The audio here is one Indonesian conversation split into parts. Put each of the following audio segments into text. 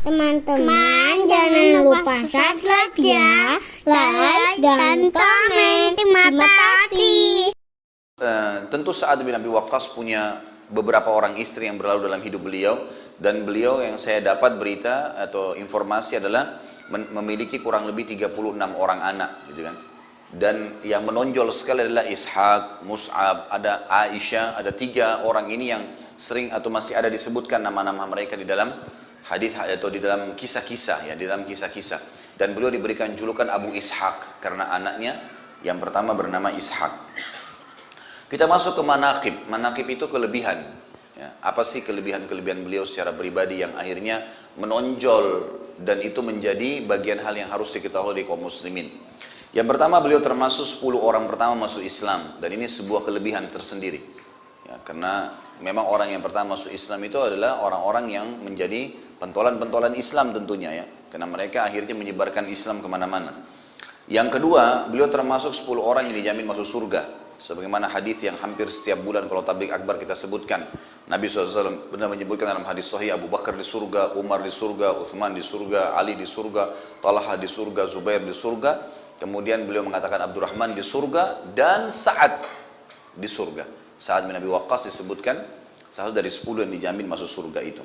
Teman-teman jangan lupa subscribe ya, like dan komen. Terima kasih. Tentu Sa'ad bin Abi Waqqas punya beberapa orang istri yang berlalu dalam hidup beliau, dan beliau yang saya dapat berita atau informasi adalah memiliki kurang lebih 36 orang anak gitu kan. Dan yang menonjol sekali adalah Ishaq, Mus'ab, ada Aisyah, ada 3 orang ini yang sering atau masih ada disebutkan nama-nama mereka di dalam hadis atau di dalam kisah-kisah ya, di dalam kisah-kisah. Dan beliau diberikan julukan Abu Ishaq karena anaknya yang pertama bernama Ishaq. Kita masuk ke manaqib. Manaqib itu kelebihan. Ya, apa sih kelebihan-kelebihan beliau secara pribadi yang akhirnya menonjol dan itu menjadi bagian hal yang harus diketahui oleh kaum muslimin. Yang pertama, beliau termasuk 10 orang pertama masuk Islam, dan ini sebuah kelebihan tersendiri. Ya, karena memang orang yang pertama masuk Islam itu adalah orang-orang yang menjadi pentolan-pentolan Islam tentunya ya, karena mereka akhirnya menyebarkan Islam kemana-mana. Yang kedua, beliau termasuk 10 orang yang dijamin masuk surga. Sebagaimana hadis yang hampir setiap bulan kalau tablik akbar kita sebutkan. Nabi SAW pernah menyebutkan dalam hadis sahih, Abu Bakar di surga, Umar di surga, Uthman di surga, Ali di surga, Talha di surga, Zubair di surga. Kemudian beliau mengatakan Abdurrahman di surga dan Sa'ad di surga. Sa'ad bin Abi Waqqas disebutkan satu dari 10 yang dijamin masuk surga itu.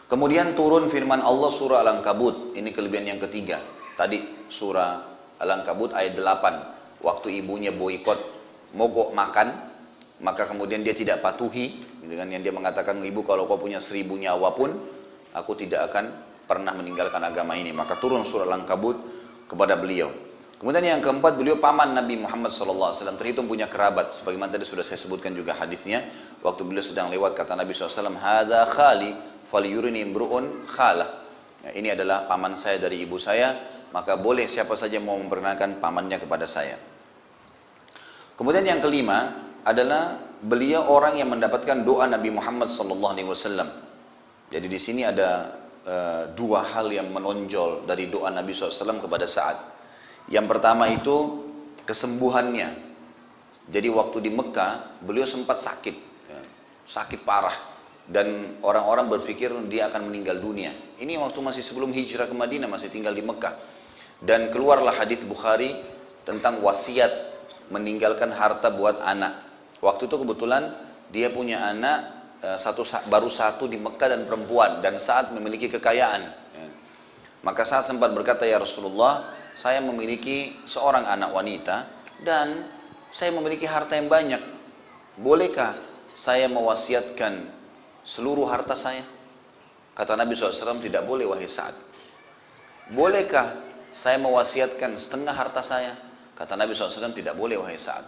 Kemudian turun firman Allah surah Al-Ankabut. Ini kelebihan yang ketiga. Tadi surah Al-Ankabut ayat 8. Waktu ibunya boikot, mogok makan, maka kemudian dia tidak patuhi dengan yang dia mengatakan, ibu kalau kau punya 1000 nyawa pun aku tidak akan pernah meninggalkan agama ini. Maka turun surah Al-Ankabut kepada beliau. Kemudian yang keempat, beliau paman Nabi Muhammad SAW, terhitung punya kerabat. Sebagaimana tadi sudah saya sebutkan juga hadisnya, waktu beliau sedang lewat kata Nabi SAW, "Hadza khali falyurini imru'un khalah." Ya, ini adalah paman saya dari ibu saya, maka boleh siapa saja mau memperkenalkan pamannya kepada saya. Kemudian yang kelima adalah beliau orang yang mendapatkan doa Nabi Muhammad SAW. Jadi di sini ada 2 hal yang menonjol dari doa Nabi SAW kepada Sa'ad. Yang pertama itu kesembuhannya. Jadi waktu di Mekah beliau sempat sakit, ya, sakit parah, dan orang-orang berpikir dia akan meninggal dunia. Ini waktu masih sebelum hijrah ke Madinah, masih tinggal di Mekah. Dan keluarlah hadis Bukhari tentang wasiat meninggalkan harta buat anak. Waktu itu kebetulan dia punya anak baru satu di Mekah dan perempuan, dan saat memiliki kekayaan. Ya. Maka saat sempat berkata, "Ya Rasulullah, saya memiliki seorang anak wanita dan saya memiliki harta yang banyak. Bolehkah saya mewasiatkan seluruh harta saya?" Kata Nabi SAW, "Tidak boleh wahai Sa'ad." "Bolehkah saya mewasiatkan setengah harta saya?" Kata Nabi SAW, "Tidak boleh wahai Sa'ad."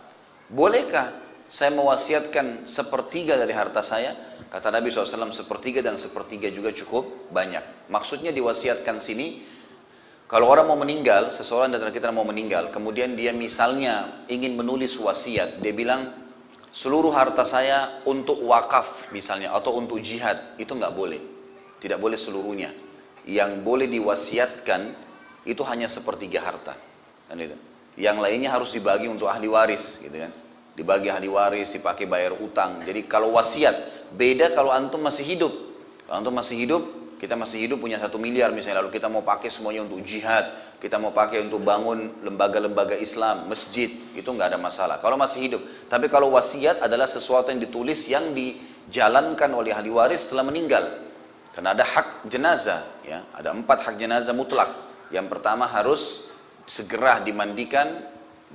"Bolehkah saya mewasiatkan sepertiga dari harta saya?" Kata Nabi SAW, "Sepertiga dan sepertiga juga cukup banyak." Maksudnya diwasiatkan sini, kalau orang mau meninggal, seseorang dari kita mau meninggal, kemudian dia misalnya ingin menulis wasiat, dia bilang, "Seluruh harta saya untuk wakaf misalnya, atau untuk jihad," itu nggak boleh. Tidak boleh seluruhnya. Yang boleh diwasiatkan itu hanya sepertiga harta. Kan itu. Yang lainnya harus dibagi untuk ahli waris, gitu kan? Dibagi ahli waris, dipakai bayar utang. Jadi kalau wasiat, beda kalau antum masih hidup. Kalau antum masih hidup, kita masih hidup punya 1 miliar misalnya, lalu kita mau pakai semuanya untuk jihad, kita mau pakai untuk bangun lembaga-lembaga Islam, masjid, itu nggak ada masalah kalau masih hidup. Tapi kalau wasiat adalah sesuatu yang ditulis yang dijalankan oleh ahli waris setelah meninggal. Karena ada hak jenazah, ya, ada 4 hak jenazah mutlak. Yang pertama harus segera dimandikan,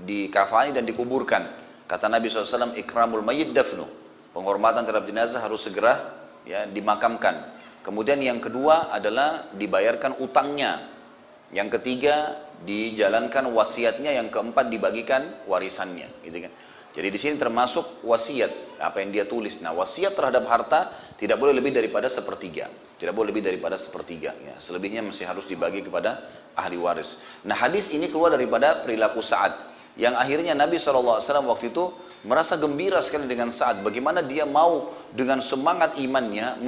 dikafani dan dikuburkan. Kata Nabi SAW, "Ikramul mayyit dafnu." Penghormatan terhadap jenazah harus segera ya dimakamkan. Kemudian yang kedua adalah dibayarkan utangnya. Yang ketiga dijalankan wasiatnya. Yang keempat dibagikan warisannya, gitu kan. Jadi di sini termasuk wasiat, apa yang dia tulis. Nah, wasiat terhadap harta tidak boleh lebih daripada sepertiga. Tidak boleh lebih daripada sepertiga. Ya. Selebihnya masih harus dibagi kepada ahli waris. Nah, hadis ini keluar daripada perilaku Sa'ad. Yang akhirnya Nabi SAW waktu itu merasa gembira sekali dengan Sa'ad. Bagaimana dia mau dengan semangat imannya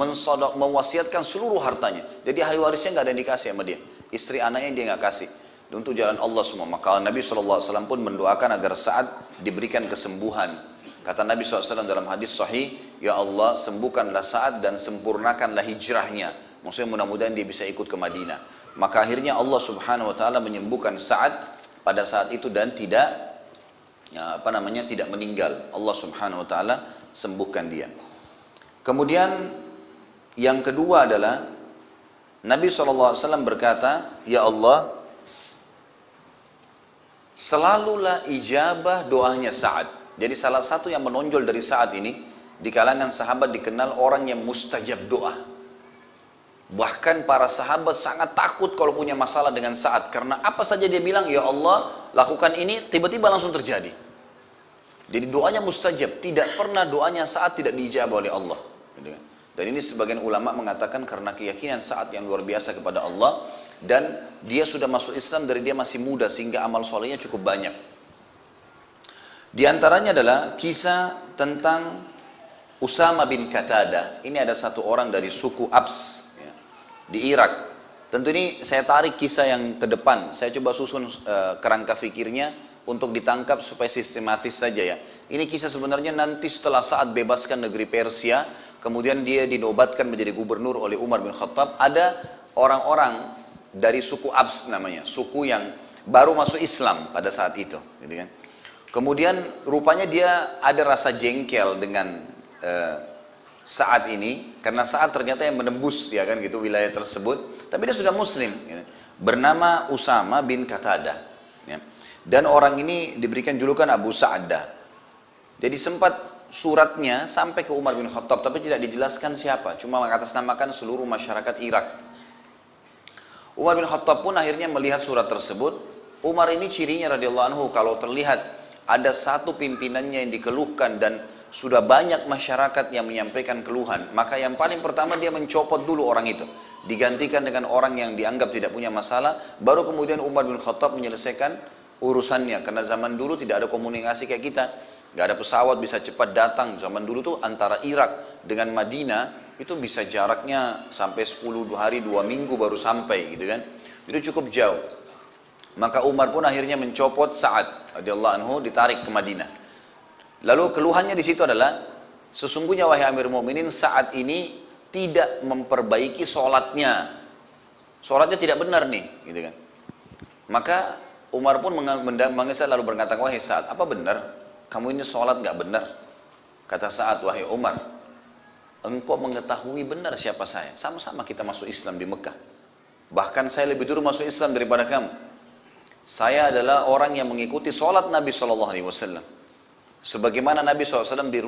mewasiatkan seluruh hartanya. Jadi ahli warisnya nggak ada yang dikasih sama dia. Istri anaknya dia nggak kasih. Untuk jalan Allah semua. Maka Nabi SAW pun mendoakan agar Sa'ad diberikan kesembuhan. Kata Nabi SAW dalam hadis sahih, "Ya Allah, sembuhkanlah Sa'ad dan sempurnakanlah hijrahnya. Maksudnya mudah-mudahan dia bisa ikut ke Madinah. Maka akhirnya Allah Subhanahu wa taala menyembuhkan Sa'ad pada saat itu dan tidak tidak meninggal. Allah Subhanahu wa taala sembuhkan dia. Kemudian yang kedua adalah Nabi SAW berkata, "Ya Allah, selalulah ijabah doanya Sa'ad." Jadi salah satu yang menonjol dari Sa'ad ini, di kalangan sahabat dikenal orang yang mustajab doa. Bahkan para sahabat sangat takut kalau punya masalah dengan Sa'ad. Karena apa saja dia bilang, "Ya Allah, lakukan ini," tiba-tiba langsung terjadi. Jadi doanya mustajab. Tidak pernah doanya Sa'ad tidak diijabah oleh Allah. Dan ini sebagian ulama mengatakan karena keyakinan Sa'ad yang luar biasa kepada Allah. Dan dia sudah masuk Islam dari dia masih muda, sehingga amal solehnya cukup banyak. Di antaranya adalah kisah tentang Usama bin Qatadah. Ini ada satu orang dari suku Abs di Irak. Tentu ini saya tarik kisah yang ke depan. Saya coba susun kerangka fikirnya untuk ditangkap supaya sistematis saja ya. Ini kisah sebenarnya nanti setelah Sa'ad bebaskan negeri Persia, kemudian dia dinobatkan menjadi gubernur oleh Umar bin Khattab. Ada orang-orang dari suku Abs namanya, suku yang baru masuk Islam pada saat itu, gitu kan. Kemudian rupanya dia ada rasa jengkel dengan Sa'ad ini, karena Sa'ad ternyata yang menembus ya kan gitu wilayah tersebut, tapi dia sudah muslim ya. Bernama Usama bin Qatadah ya. Dan orang ini diberikan julukan Abu Sa'adah. Jadi sempat suratnya sampai ke Umar bin Khattab, tapi tidak dijelaskan siapa, cuma mengatasnamakan seluruh masyarakat Irak. Umar bin Khattab pun akhirnya melihat surat tersebut. Umar ini cirinya radhiyallahu anhu, kalau terlihat ada satu pimpinannya yang dikeluhkan dan sudah banyak masyarakat yang menyampaikan keluhan, maka yang paling pertama dia mencopot dulu orang itu, digantikan dengan orang yang dianggap tidak punya masalah, baru kemudian Umar bin Khattab menyelesaikan urusannya. Karena zaman dulu tidak ada komunikasi kayak kita, nggak ada pesawat bisa cepat datang. Zaman dulu tuh antara Irak dengan Madinah itu bisa jaraknya sampai 10 hari 2 minggu baru sampai gitu kan, itu cukup jauh. Maka Umar pun akhirnya mencopot Sa'ad radhiyallahu anhu, ditarik ke Madinah. Lalu keluhannya di situ adalah, sesungguhnya wahai Amir Mu'minin, Sa'ad ini tidak memperbaiki sholatnya. Sholatnya tidak benar nih, gitu kan. Maka Umar pun mengesal lalu berkata, "Wahai Sa'ad, apa benar? Kamu ini sholat nggak benar?" Kata Sa'ad, "Wahai Umar, engkau mengetahui benar siapa saya. Sama-sama kita masuk Islam di Mekah. Bahkan saya lebih dulu masuk Islam daripada kamu. Saya adalah orang yang mengikuti sholat Nabi SAW. Sebagaimana Nabi SAW di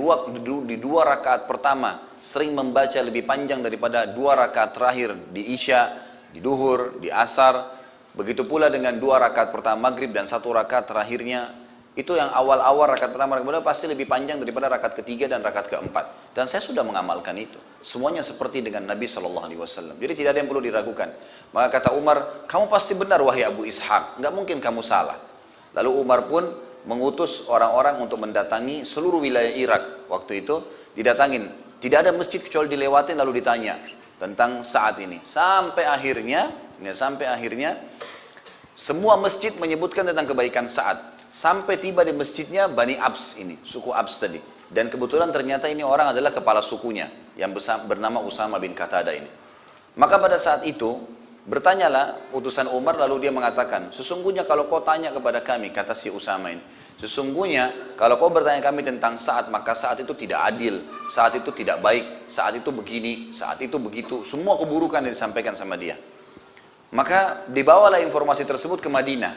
2 rakaat pertama sering membaca lebih panjang daripada 2 rakaat terakhir di Isya, di Duhur, di Asar. Begitu pula dengan 2 rakaat pertama Maghrib dan 1 rakaat terakhirnya. Itu yang awal-awal rakaat pertama kemudian pasti lebih panjang daripada rakaat ketiga dan rakaat keempat. Dan saya sudah mengamalkan itu. Semuanya seperti dengan Nabi SAW. Jadi tidak ada yang perlu diragukan. Maka kata Umar, "Kamu pasti benar wahai Abu Ishaq. Nggak mungkin kamu salah." Lalu Umar pun mengutus orang-orang untuk mendatangi seluruh wilayah Irak. Waktu itu didatangin, tidak ada masjid kecuali dilewatin lalu ditanya tentang Sa'ad ini. Sampai akhirnya semua masjid menyebutkan tentang kebaikan Sa'ad. Sampai tiba di masjidnya Bani Abs ini, suku Abs tadi. Dan kebetulan ternyata ini orang adalah kepala sukunya yang bernama Usama bin Qatadah ini. Maka pada saat itu bertanyalah utusan Umar, lalu dia mengatakan, "Sesungguhnya kalau kau tanya kepada kami," kata si Usama ini, "sesungguhnya kalau kau bertanya kami tentang Sa'ad, maka Sa'ad itu tidak adil, Sa'ad itu tidak baik, Sa'ad itu begini, Sa'ad itu begitu." Semua keburukan yang disampaikan sama dia. Maka dibawalah informasi tersebut ke Madinah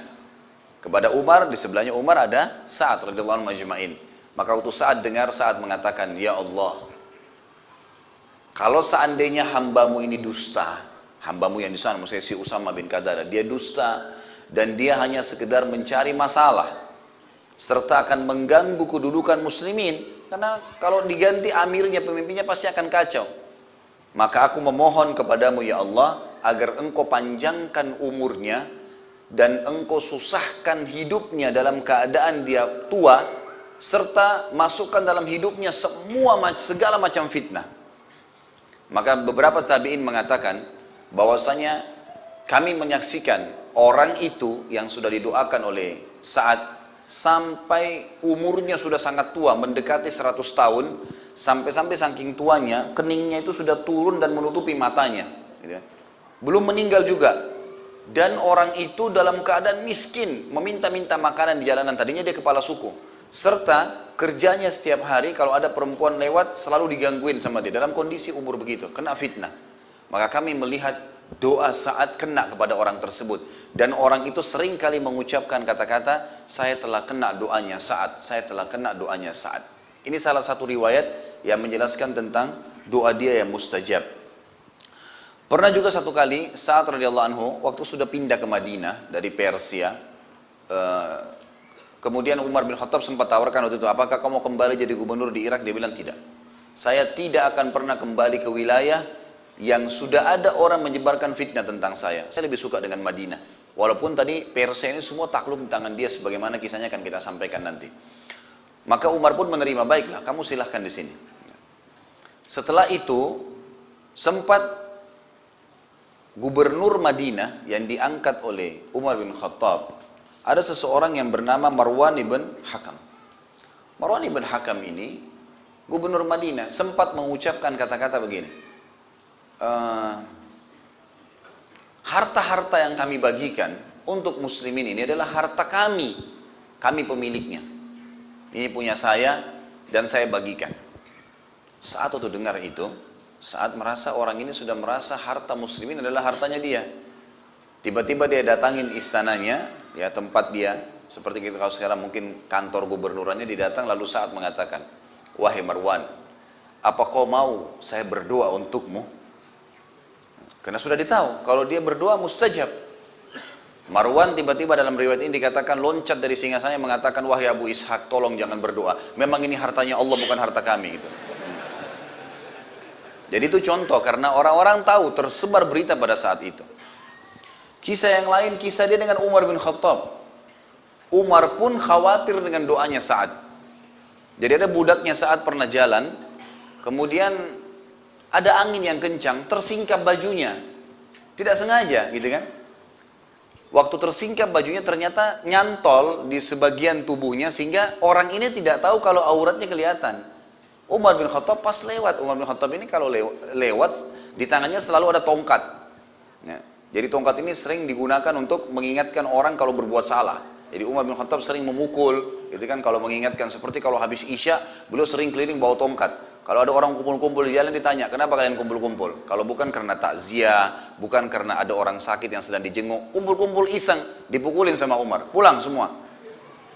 kepada Umar. Di sebelahnya Umar ada Sa'ad radhiyallahu anhu majma'in. Maka waktu Sa'ad dengar, Sa'ad mengatakan, "Ya Allah, kalau seandainya hambamu ini dusta," hambamu yang di sana maksudnya si Usama bin Qatadah, "dia dusta dan dia hanya sekedar mencari masalah serta akan mengganggu kedudukan muslimin, karena kalau diganti amirnya, pemimpinnya pasti akan kacau. Maka aku memohon kepadamu ya Allah agar engkau panjangkan umurnya dan engkau susahkan hidupnya dalam keadaan dia tua, serta masukkan dalam hidupnya segala macam fitnah." Maka beberapa tabi'in mengatakan bahwasanya kami menyaksikan orang itu yang sudah didoakan oleh Sa'ad sampai umurnya sudah sangat tua, mendekati 100 tahun, sampai saking tuanya keningnya itu sudah turun dan menutupi matanya. gitu kan. Belum meninggal juga. Dan orang itu dalam keadaan miskin, meminta-minta makanan di jalanan. Tadinya dia kepala suku. Serta kerjanya setiap hari kalau ada perempuan lewat selalu digangguin sama dia. Dalam kondisi umur begitu, kena fitnah. Maka kami melihat doa Sa'ad kena kepada orang tersebut. Dan orang itu sering kali mengucapkan kata-kata, saya telah kena doanya Sa'ad, saya telah kena doanya Sa'ad. Ini salah satu riwayat yang menjelaskan tentang doa dia yang mustajab. Pernah juga satu kali Sa'ad radhiyallahu anhu waktu sudah pindah ke Madinah dari Persia, kemudian Umar bin Khattab sempat tawarkan waktu itu, apakah kamu kembali jadi gubernur di Irak? Dia bilang tidak. Saya tidak akan pernah kembali ke wilayah yang sudah ada orang menyebarkan fitnah tentang saya. Saya lebih suka dengan Madinah. Walaupun tadi Persia ini semua takluk di tangan dia, sebagaimana kisahnya akan kita sampaikan nanti. Maka Umar pun menerima, baiklah, kamu silahkan di sini. Setelah itu sempat gubernur Madinah yang diangkat oleh Umar bin Khattab, ada seseorang yang bernama Marwan ibn Hakam. Marwan ibn Hakam ini gubernur Madinah sempat mengucapkan kata-kata begini, harta-harta yang kami bagikan untuk muslimin ini adalah harta kami pemiliknya, ini punya saya dan saya bagikan. Saat itu dengar itu, saat merasa orang ini sudah merasa harta muslimin adalah hartanya dia, tiba-tiba dia datangin istananya, ya tempat dia, seperti kita kalau sekarang mungkin kantor gubernurannya, didatang lalu Sa'ad mengatakan, wahai Marwan, apa kau mau saya berdoa untukmu? Karena sudah ditahu kalau dia berdoa mustajab. Marwan tiba-tiba dalam riwayat ini dikatakan loncat dari singgasananya mengatakan, wahai Abu Ishaq, tolong jangan berdoa, memang ini hartanya Allah bukan harta kami gitu. Jadi itu contoh, karena orang-orang tahu, tersebar berita pada saat itu. Kisah yang lain, kisah dia dengan Umar bin Khattab. Umar pun khawatir dengan doanya Sa'ad. Jadi ada budaknya Sa'ad pernah jalan, kemudian ada angin yang kencang, tersingkap bajunya. Tidak sengaja gitu kan. Waktu tersingkap bajunya ternyata nyantol di sebagian tubuhnya, sehingga orang ini tidak tahu kalau auratnya kelihatan. Umar bin Khattab pas lewat, Umar bin Khattab ini kalau lewat di tangannya selalu ada tongkat. Ya. Jadi tongkat ini sering digunakan untuk mengingatkan orang kalau berbuat salah. Jadi Umar bin Khattab sering memukul, gitu kan, kalau mengingatkan, seperti kalau habis Isya, beliau sering keliling bawa tongkat. Kalau ada orang kumpul-kumpul di jalan ditanya, kenapa kalian kumpul-kumpul? Kalau bukan karena takziah, bukan karena ada orang sakit yang sedang dijenguk, kumpul-kumpul iseng, dipukulin sama Umar, pulang semua.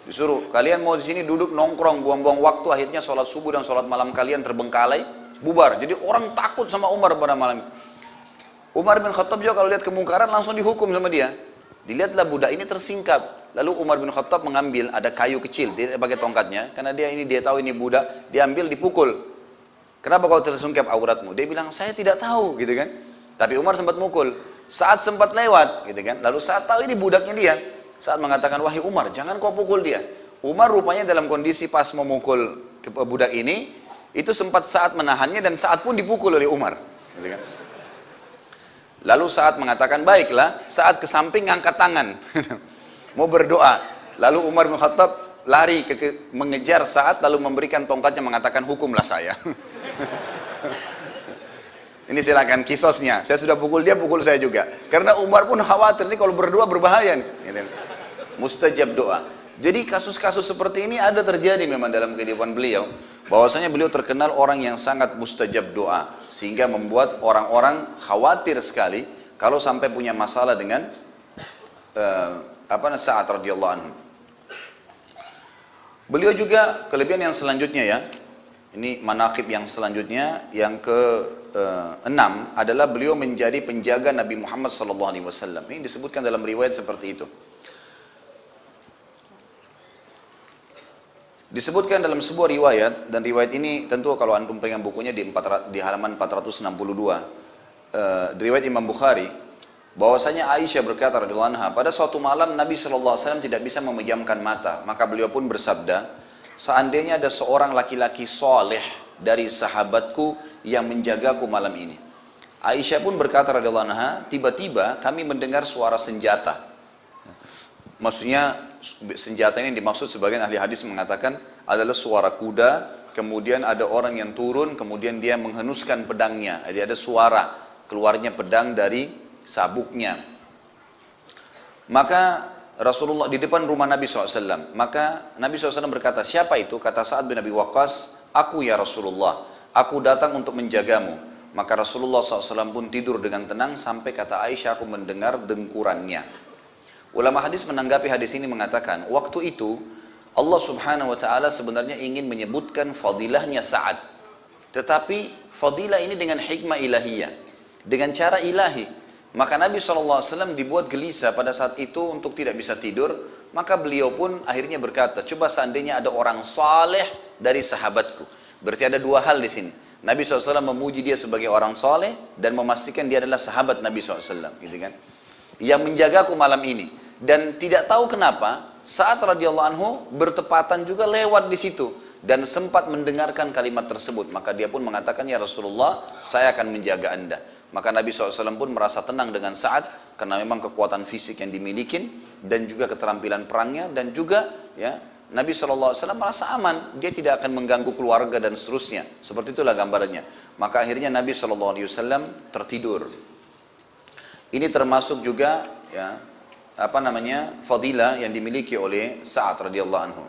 Disuruh, kalian mau di sini duduk nongkrong, buang-buang waktu, akhirnya sholat subuh dan sholat malam kalian terbengkalai, bubar. Jadi orang takut sama Umar pada malam. Umar bin Khattab juga kalau lihat kemungkaran langsung dihukum sama dia. Dilihatlah budak ini tersingkap. Lalu Umar bin Khattab mengambil, ada kayu kecil, dia pakai tongkatnya, karena dia tahu ini budak, diambil, dipukul. Kenapa kau tersungkap auratmu? Dia bilang, saya tidak tahu, gitu kan. Tapi Umar sempat mukul. Saat sempat lewat, gitu kan. Lalu saat tahu ini budaknya dia. Saat mengatakan, wahai Umar, jangan kau pukul dia. Umar rupanya dalam kondisi pas memukul budak ini, itu sempat Saat menahannya dan Saat pun dipukul oleh Umar. Gitu kan? Lalu Saat mengatakan, baiklah, Saat ke samping ngangkat tangan. Mau berdoa. Lalu Umar bin Khattab lari mengejar Saat, lalu memberikan tongkatnya mengatakan, hukumlah saya. Ini silakan kisosnya. Saya sudah pukul dia, pukul saya juga. Karena Umar pun khawatir, ini kalau berdoa berbahaya nih. Mustajab doa. Jadi kasus-kasus seperti ini ada terjadi memang dalam kehidupan beliau. Bahwasanya beliau terkenal orang yang sangat mustajab doa. Sehingga membuat orang-orang khawatir sekali kalau sampai punya masalah dengan Sa'ad radhiyallahu anhu. Beliau juga kelebihan yang selanjutnya ya. Ini manaqib yang selanjutnya, yang ke-6 adalah beliau menjadi penjaga Nabi Muhammad SAW. Ini disebutkan dalam riwayat seperti itu. Disebutkan dalam sebuah riwayat, dan riwayat ini tentu kalau antum pegang bukunya di halaman 462, riwayat Imam Bukhari, bahwasanya Aisyah berkata radhiyallahu anha, pada suatu malam Nabi SAW tidak bisa memejamkan mata, maka beliau pun bersabda, seandainya ada seorang laki-laki soleh dari sahabatku yang menjagaku malam ini. Aisyah pun berkata radhiyallahu anha, tiba-tiba kami mendengar suara senjata. Maksudnya senjata ini dimaksud, sebagian ahli hadis mengatakan adalah suara kuda, kemudian ada orang yang turun, kemudian dia menghenuskan pedangnya. Jadi ada suara keluarnya pedang dari sabuknya. Maka Rasulullah di depan rumah Nabi SAW, maka Nabi SAW berkata, siapa itu? Kata Sa'ad bin Abi Waqqas, aku ya Rasulullah, aku datang untuk menjagamu. Maka Rasulullah SAW pun tidur dengan tenang sampai kata Aisyah, aku mendengar dengkurannya. Ulama hadis menanggapi hadis ini mengatakan, waktu itu Allah Subhanahu wa Ta'ala sebenarnya ingin menyebutkan fadilahnya Sa'ad, tetapi fadilah ini dengan hikmah ilahiyah, dengan cara ilahi. Maka Nabi SAW dibuat gelisah pada saat itu untuk tidak bisa tidur. Maka beliau pun akhirnya berkata, coba seandainya ada orang saleh dari sahabatku. Berarti ada dua hal di sini. Nabi SAW memuji dia sebagai orang saleh dan memastikan dia adalah sahabat Nabi SAW, gitu kan? Yang menjagaku malam ini. Dan tidak tahu kenapa Sa'ad radhiyallahu anhu bertepatan juga lewat di situ dan sempat mendengarkan kalimat tersebut. Maka dia pun mengatakan, ya Rasulullah, saya akan menjaga anda. Maka Nabi SAW pun merasa tenang dengan Sa'ad karena memang kekuatan fisik yang dimiliki dan juga keterampilan perangnya, dan juga ya Nabi SAW merasa aman, dia tidak akan mengganggu keluarga dan seterusnya. Seperti itulah gambarannya. Maka akhirnya Nabi SAW tertidur. Ini termasuk juga ya fadilah yang dimiliki oleh Sa'ad radhiyallahu anhu.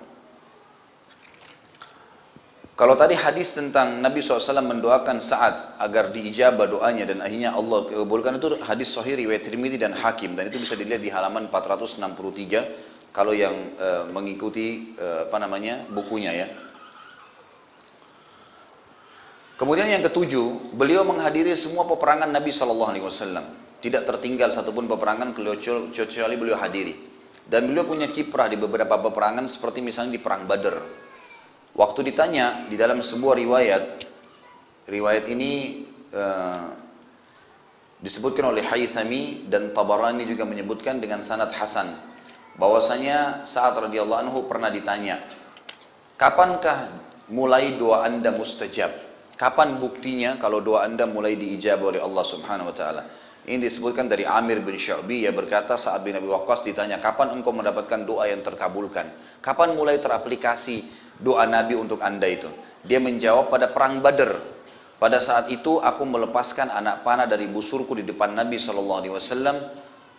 Kalau tadi hadis tentang Nabi SAW mendoakan Sa'ad agar diijabah doanya dan akhirnya Allah kabulkan, itu hadis sahih riwayat Tirmidzi dan Hakim, dan itu bisa dilihat di halaman 463 kalau yang mengikuti bukunya ya. Kemudian yang ketujuh, beliau menghadiri semua peperangan Nabi SAW. Tidak tertinggal satupun peperangan kecuali beliau hadiri. Dan beliau punya kiprah di beberapa peperangan, seperti misalnya di perang Badar. Waktu ditanya di dalam sebuah riwayat ini disebutkan oleh Haythami dan Tabarani juga menyebutkan dengan sanad hasan, bahwasanya Sa'ad radhiyallahu anhu pernah ditanya, kapankah mulai doa anda mustajab? Kapan buktinya kalau doa anda mulai diijabah oleh Allah Subhanahu wa Ta'ala? Ini disebutkan dari Amir bin Syu'bi, ia berkata, Sa'ad bin Abi Waqqas ditanya, kapan engkau mendapatkan doa yang terkabulkan? Kapan mulai teraplikasi doa Nabi untuk anda itu? Dia menjawab, pada perang Badar. Pada saat itu aku melepaskan anak panah dari busurku di depan Nabi SAW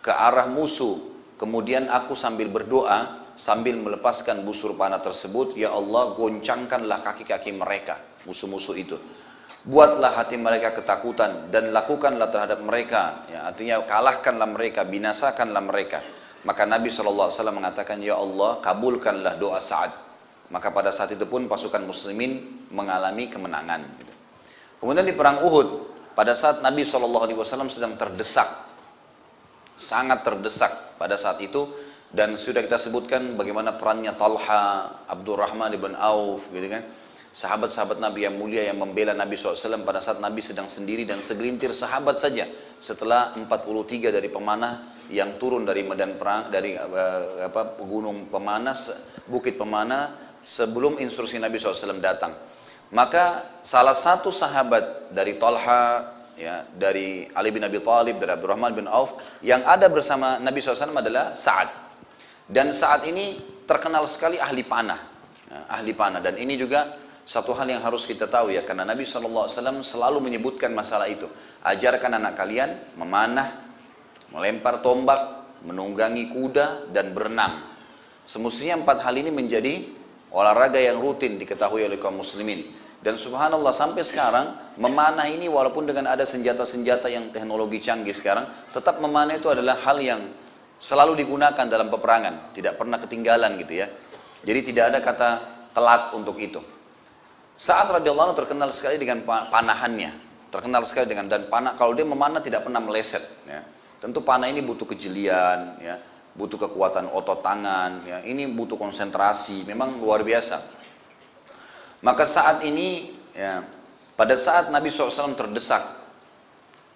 ke arah musuh. Kemudian aku sambil berdoa, sambil melepaskan busur panah tersebut, ya Allah, goncangkanlah kaki-kaki mereka, musuh-musuh itu. Buatlah hati mereka ketakutan dan lakukanlah terhadap mereka, ya, artinya kalahkanlah mereka, binasakanlah mereka. Maka Nabi SAW mengatakan, ya Allah, kabulkanlah doa Sa'ad. Maka pada saat itu pun pasukan muslimin mengalami kemenangan. Kemudian di perang Uhud, pada saat Nabi SAW sedang terdesak, sangat terdesak pada saat itu, dan sudah kita sebutkan bagaimana perannya Talha, Abdurrahman ibn Auf, gitu kan, sahabat-sahabat Nabi yang mulia yang membela Nabi SAW pada saat Nabi sedang sendiri, dan segelintir sahabat saja setelah 43 dari pemanah yang turun dari medan perang, dari gunung pemanah, bukit pemanah, sebelum instruksi Nabi SAW datang. Maka salah satu sahabat dari Talha, ya, dari Ali bin Abi Thalib, dari Abdurrahman bin Auf, yang ada bersama Nabi SAW adalah Sa'ad. Dan Sa'ad ini terkenal sekali ahli panah, ya, ahli panah. Dan ini juga satu hal yang harus kita tahu ya, karena Nabi SAW selalu menyebutkan masalah itu. Ajarkan anak kalian memanah, melempar tombak, menunggangi kuda, dan berenang. Semestinya 4 hal ini menjadi olahraga yang rutin diketahui oleh kaum muslimin. Dan subhanallah sampai sekarang memanah ini, walaupun dengan ada senjata-senjata yang teknologi canggih sekarang, tetap memanah itu adalah hal yang selalu digunakan dalam peperangan, tidak pernah ketinggalan gitu ya. Jadi tidak ada kata telat untuk itu. Sa'ad radhiyallahu anhu terkenal sekali dengan panahannya, terkenal sekali dengan, dan panah, kalau dia memanah tidak pernah meleset ya. Tentu panah ini butuh kejelian ya, butuh kekuatan otot tangan ya, ini butuh konsentrasi, memang luar biasa. Maka saat ini ya, pada saat Nabi SAW terdesak,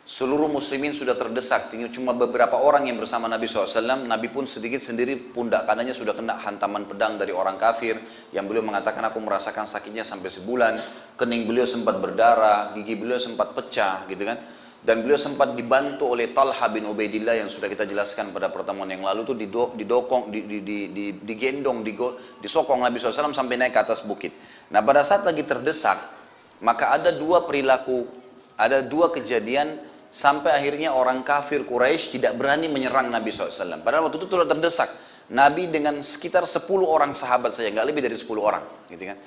seluruh muslimin sudah terdesak, tinggal cuma beberapa orang yang bersama Nabi SAW. Nabi pun sedikit sendiri pundak kanannya sudah kena hantaman pedang dari orang kafir, yang beliau mengatakan, aku merasakan sakitnya sampai sebulan, kening beliau sempat berdarah, gigi beliau sempat pecah gitu kan. Dan beliau sempat dibantu oleh Talha bin Ubaidillah yang sudah kita jelaskan pada pertemuan yang lalu, itu digendong, disokong Nabi SAW sampai naik ke atas bukit. Nah pada saat lagi terdesak, maka ada dua perilaku, ada dua kejadian sampai akhirnya orang kafir Quraisy tidak berani menyerang Nabi SAW. Padahal waktu itu sudah terdesak. Nabi dengan sekitar 10 orang sahabat saja, nggak lebih dari 10 orang, gitu kan.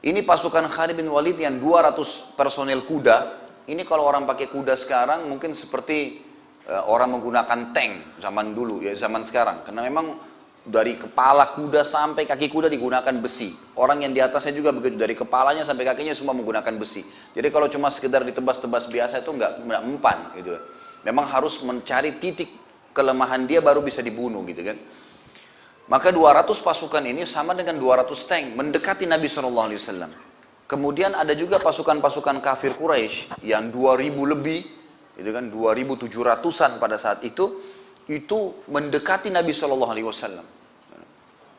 Ini pasukan Khalid bin Walid yang 200 personel kuda. Ini kalau orang pakai kuda sekarang mungkin seperti orang menggunakan tank zaman dulu, ya zaman sekarang. Karena memang dari kepala kuda sampai kaki kuda digunakan besi. Orang yang di atasnya juga begitu, dari kepalanya sampai kakinya semua menggunakan besi. Jadi kalau cuma sekedar ditebas-tebas biasa itu nggak mempan, gitu. Memang harus mencari titik kelemahan dia baru bisa dibunuh, gitu kan. Maka 200 pasukan ini sama dengan 200 tank mendekati Nabi SAW. Kemudian ada juga pasukan-pasukan kafir Quraisy yang 2000 lebih, itu kan 2700-an pada saat itu mendekati Nabi SAW.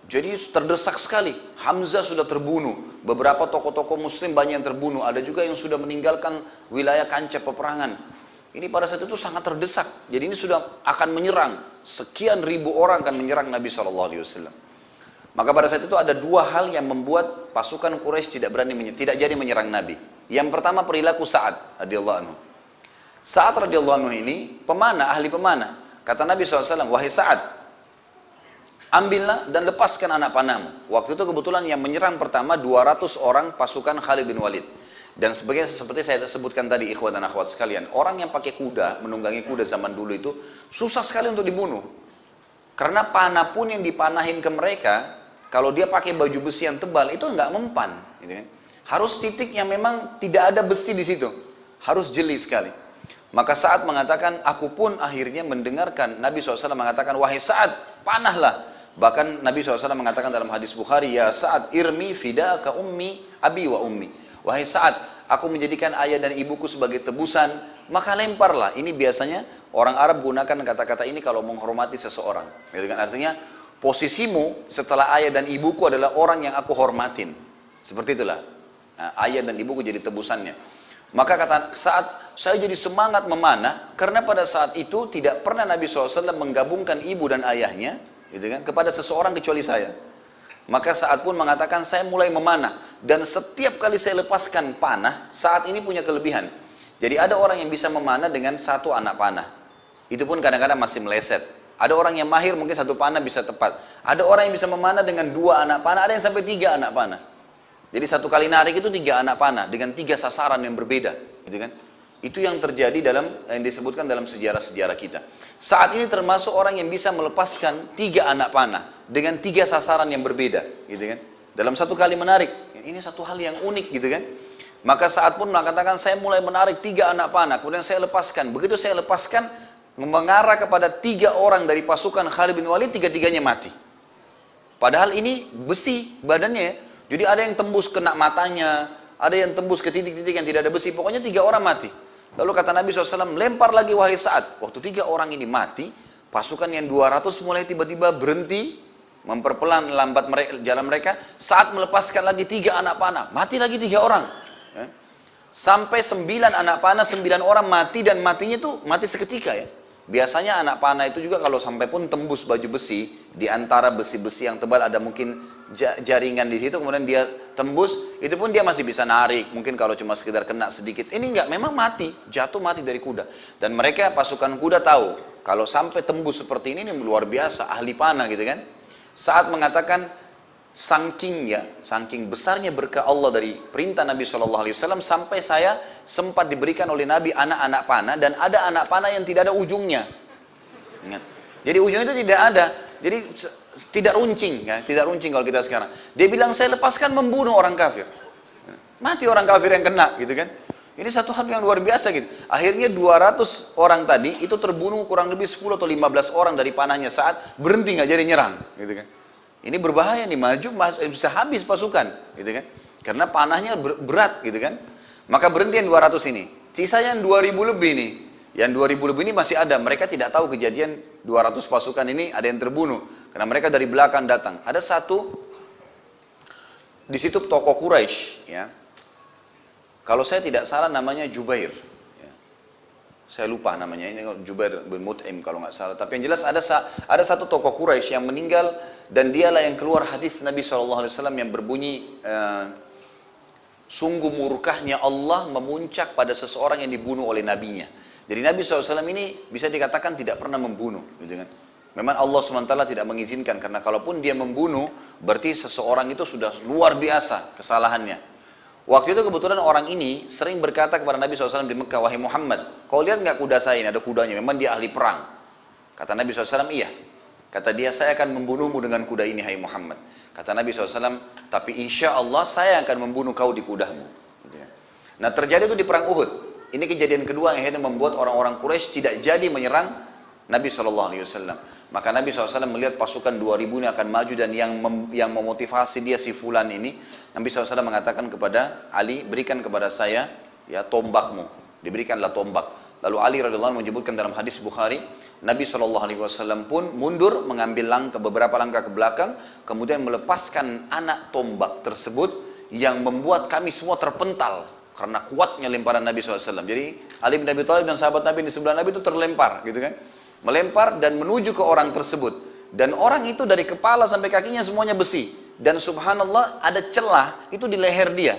Jadi terdesak sekali. Hamzah sudah terbunuh, beberapa tokoh-tokoh muslim banyak yang terbunuh, ada juga yang sudah meninggalkan wilayah kancah peperangan. Ini pada saat itu sangat terdesak. Jadi ini sudah akan menyerang. Sekian ribu orang akan menyerang Nabi SAW. Maka pada saat itu ada dua hal yang membuat pasukan Quraisy tidak jadi menyerang Nabi. Yang pertama perilaku Sa'ad radhiyallahu anhu. Sa'ad radhiyallahu anhu ini ahli pemanah. Kata Nabi SAW, wahai Sa'ad, ambillah dan lepaskan anak panahmu. Waktu itu kebetulan yang menyerang pertama 200 orang pasukan Khalid bin Walid. Dan seperti saya sebutkan tadi, ikhwan dan akhwat sekalian, orang yang pakai kuda, menunggangi kuda zaman dulu itu susah sekali untuk dibunuh. Karena panah pun yang dipanahin ke mereka, kalau dia pakai baju besi yang tebal itu nggak mempan, gitu kan. Harus titik yang memang tidak ada besi di situ, harus jeli sekali. Maka Sa'ad mengatakan, aku pun akhirnya mendengarkan Nabi SAW mengatakan, wahai Sa'ad, panahlah. Bahkan Nabi SAW mengatakan dalam hadis Bukhari, ya Sa'ad irmi fidaka ummi abi wa ummi. Wahai Sa'ad, aku menjadikan ayah dan ibuku sebagai tebusan, maka lemparlah. Ini biasanya orang Arab gunakan kata-kata ini kalau menghormati seseorang. Gitu kan? Artinya, posisimu setelah ayah dan ibuku adalah orang yang aku hormatin. Seperti itulah. Nah, ayah dan ibuku jadi tebusannya. Maka kata Sa'ad, saya jadi semangat memanah, karena pada saat itu tidak pernah Nabi SAW menggabungkan ibu dan ayahnya, gitu kan, kepada seseorang kecuali saya. Maka Sa'ad pun mengatakan, saya mulai memanah. Dan setiap kali saya lepaskan panah, Sa'ad ini punya kelebihan. Jadi ada orang yang bisa memanah dengan satu anak panah. Itu pun kadang-kadang masih meleset. Ada orang yang mahir mungkin satu panah bisa tepat. Ada orang yang bisa memanah dengan 2 anak panah, ada yang sampai 3 anak panah. Jadi satu kali narik itu 3 anak panah, dengan 3 sasaran yang berbeda. Gitu kan? Itu yang terjadi yang disebutkan dalam sejarah-sejarah kita. Saat ini termasuk orang yang bisa melepaskan 3 anak panah dengan 3 sasaran yang berbeda, gitu kan? Dalam satu kali menarik, ini satu hal yang unik, gitu kan? Maka Sa'ad pun mengatakan, saya mulai menarik 3 anak panah, kemudian saya lepaskan. Begitu saya lepaskan, mengarah kepada 3 orang dari pasukan Khalid bin Walid, 3-3-nya mati. Padahal ini besi badannya, jadi ada yang tembus kena matanya, ada yang tembus ke titik-titik yang tidak ada besi, pokoknya 3 orang mati. Lalu kata Nabi SAW, lempar lagi wahai Sa'ad. Waktu 3 orang ini mati, pasukan yang 200 mulai tiba-tiba berhenti, memperpelan lambat jalan mereka. Saat melepaskan lagi 3 anak panah, mati lagi 3 orang. Sampai 9 anak panah, 9 orang mati, dan matinya itu mati seketika ya. Biasanya anak panah itu juga kalau sampai pun tembus baju besi, di antara besi-besi yang tebal ada mungkin jaringan di situ, kemudian dia tembus, itu pun dia masih bisa narik, mungkin kalau cuma sekedar kena sedikit. Ini enggak, memang mati, jatuh mati dari kuda. Dan mereka pasukan kuda tahu, kalau sampai tembus seperti ini luar biasa, ahli panah gitu kan. Saat mengatakan, saking besarnya berkah Allah dari perintah Nabi SAW, sampai saya sempat diberikan oleh Nabi anak-anak panah, dan ada anak panah yang tidak ada ujungnya. Jadi ujungnya itu tidak ada, jadi tidak runcing, ya, tidak runcing kalau kita sekarang. Dia bilang, saya lepaskan membunuh orang kafir, mati orang kafir yang kena, gitu kan. Ini satu hal yang luar biasa gitu. Akhirnya 200 orang tadi itu terbunuh kurang lebih 10 atau 15 orang dari panahnya. Saat berhenti nggak jadi nyerang, gitu kan. Ini berbahaya nih, maju bisa habis pasukan, gitu kan. Karena panahnya berat, gitu kan. Maka berhenti yang 200 ini. Sisanya yang 2000 lebih nih. Yang 2000 lebih ini masih ada. Mereka tidak tahu kejadian 200 pasukan ini ada yang terbunuh. Karena mereka dari belakang datang. Ada satu di situ tokoh Quraisy, ya. Kalau saya tidak salah namanya Jubair. Ya. Saya lupa namanya, ini Jubair bin Mut'im kalau nggak salah. Tapi yang jelas ada satu tokoh Quraisy yang meninggal, dan dialah yang keluar hadis Nabi SAW yang berbunyi, sungguh murkahnya Allah memuncak pada seseorang yang dibunuh oleh nabinya. Jadi Nabi SAW ini bisa dikatakan tidak pernah membunuh, gitu kan. Memang Allah SWT tidak mengizinkan, karena kalaupun dia membunuh, berarti seseorang itu sudah luar biasa kesalahannya. Waktu itu kebetulan orang ini sering berkata kepada Nabi SAW di Mekah, wahai Muhammad, kau lihat nggak kuda saya ini, ada kudanya, memang dia ahli perang. Kata Nabi SAW, iya. Kata dia, saya akan membunuhmu dengan kuda ini, hai Muhammad. Kata Nabi SAW, tapi insya Allah saya akan membunuh kau di kudamu. Nah terjadi itu di perang Uhud. Ini kejadian kedua yang akhirnya membuat orang-orang Quraisy tidak jadi menyerang Nabi SAW. Maka Nabi SAW melihat pasukan 2000 ini akan maju, dan yang memotivasi dia si fulan ini, Nabi SAW mengatakan kepada Ali, berikan kepada saya ya tombakmu. Diberikanlah tombak. Lalu Ali radhiyallahu anhu menyebutkan dalam hadis Bukhari, Nabi SAW pun mundur mengambil beberapa langkah ke belakang, kemudian melepaskan anak tombak tersebut yang membuat kami semua terpental karena kuatnya lemparan Nabi SAW. Jadi Ali bin Abi Thalib dan sahabat Nabi di sebelah Nabi itu terlempar, gitu kan? Melempar dan menuju ke orang tersebut, dan orang itu dari kepala sampai kakinya semuanya besi, dan subhanallah ada celah itu di leher dia,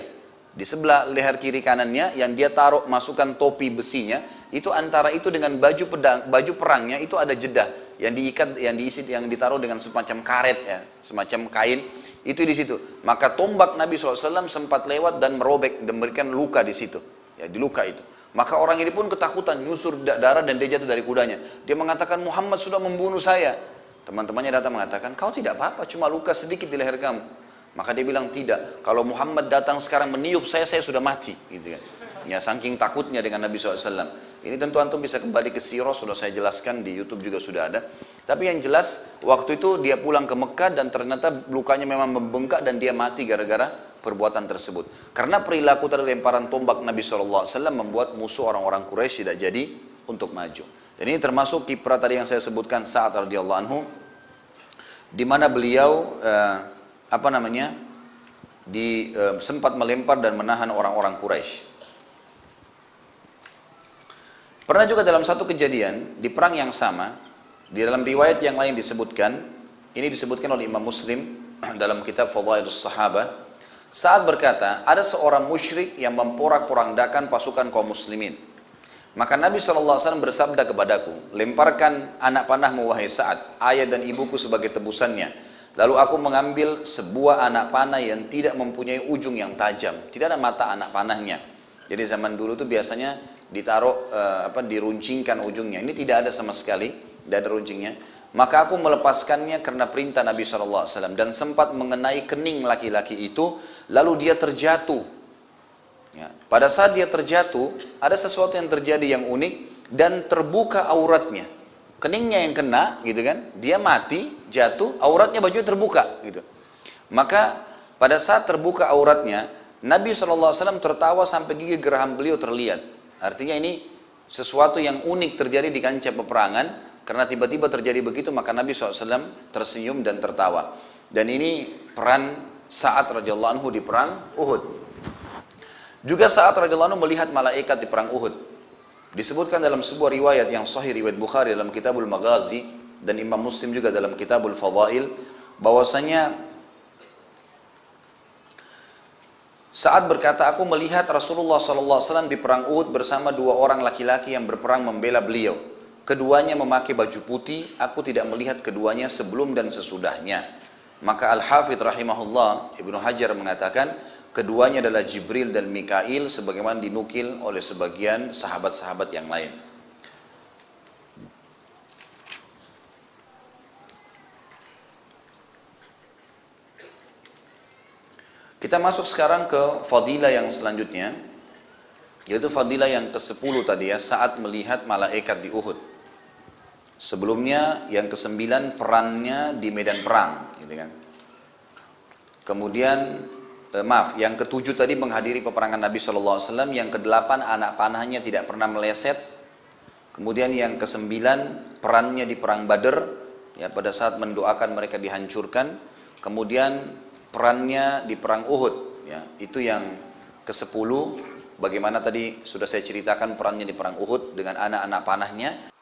di sebelah leher kiri kanannya yang dia taruh masukkan topi besinya itu, antara itu dengan baju perangnya itu ada jeda yang diikat, yang ditaruh dengan semacam karet ya, semacam kain itu di situ. Maka tombak Nabi SAW sempat lewat dan merobek dan memberikan luka di situ, ya di luka itu. Maka orang ini pun ketakutan, nyusur darah dan dia jatuh dari kudanya. Dia mengatakan, Muhammad sudah membunuh saya. Teman-temannya datang mengatakan, kau tidak apa-apa, cuma luka sedikit di leher kamu. Maka dia bilang, tidak. Kalau Muhammad datang sekarang meniup saya sudah mati. Gitu kan. Ya, saking takutnya dengan Nabi SAW. Ini tentu antum bisa kembali ke sirah, sudah saya jelaskan di YouTube juga sudah ada. Tapi yang jelas, waktu itu dia pulang ke Mekah dan ternyata lukanya memang membengkak dan dia mati gara-gara perbuatan tersebut. Karena perilaku tadi lemparan tombak Nabi SAW membuat musuh orang-orang Quraisy tidak jadi untuk maju. Dan ini termasuk kiprah tadi yang saya sebutkan Sa'ad radhiyallahu anhu, di mana beliau sempat melempar dan menahan orang-orang Quraisy. Pernah juga dalam satu kejadian di perang yang sama, di dalam riwayat yang lain disebutkan, ini disebutkan oleh Imam Muslim dalam kitab Fadailus Sahabah. Saat berkata, ada seorang musyrik yang memporak-porandakan pasukan kaum muslimin. Maka Nabi SAW bersabda kepadaku, lemparkan anak panahmu wahai Sa'ad, ayah dan ibuku sebagai tebusannya. Lalu aku mengambil sebuah anak panah yang tidak mempunyai ujung yang tajam, tidak ada mata anak panahnya. Jadi zaman dulu itu biasanya ditaruh, diruncingkan ujungnya. Ini tidak ada sama sekali, tidak ada runcingnya. Maka aku melepaskannya karena perintah Nabi SAW dan sempat mengenai kening laki-laki itu, lalu dia terjatuh. Ya. Pada saat dia terjatuh, ada sesuatu yang terjadi yang unik dan terbuka auratnya. Keningnya yang kena, gitu kan? Dia mati, jatuh, auratnya bajunya terbuka, gitu. Maka pada saat terbuka auratnya, Nabi SAW tertawa sampai gigi geraham beliau terlihat. Artinya ini sesuatu yang unik terjadi di kancah peperangan. Karena tiba-tiba terjadi begitu, maka Nabi SAW tersenyum dan tertawa. Dan ini peran Sa'ad radhiyallahu anhu di perang Uhud. Juga Sa'ad radhiyallahu anhu melihat malaikat di perang Uhud. Disebutkan dalam sebuah riwayat yang sahih, riwayat Bukhari dalam Kitabul Maghazi dan Imam Muslim juga dalam Kitabul Fadail, bahwasanya Sa'ad berkata, aku melihat Rasulullah SAW di perang Uhud bersama dua orang laki-laki yang berperang membela beliau. Keduanya memakai baju putih, aku tidak melihat keduanya sebelum dan sesudahnya. Maka Al-Hafidh rahimahullah, Ibnu Hajar mengatakan, keduanya adalah Jibril dan Mikail, sebagaimana dinukil oleh sebagian sahabat-sahabat yang lain. Kita masuk sekarang ke fadilah yang selanjutnya, yaitu fadilah yang ke-10 tadi ya, saat melihat malaikat di Uhud. Sebelumnya yang ke-9 perannya di medan perang, gitu kan. Kemudian yang ke-7 tadi menghadiri peperangan Nabi SAW, yang ke-8 anak panahnya tidak pernah meleset. Kemudian yang ke-9 perannya di perang Badar, ya pada saat mendoakan mereka dihancurkan. Kemudian perannya di perang Uhud, ya itu yang ke-10. Bagaimana tadi sudah saya ceritakan perannya di perang Uhud dengan anak-anak panahnya.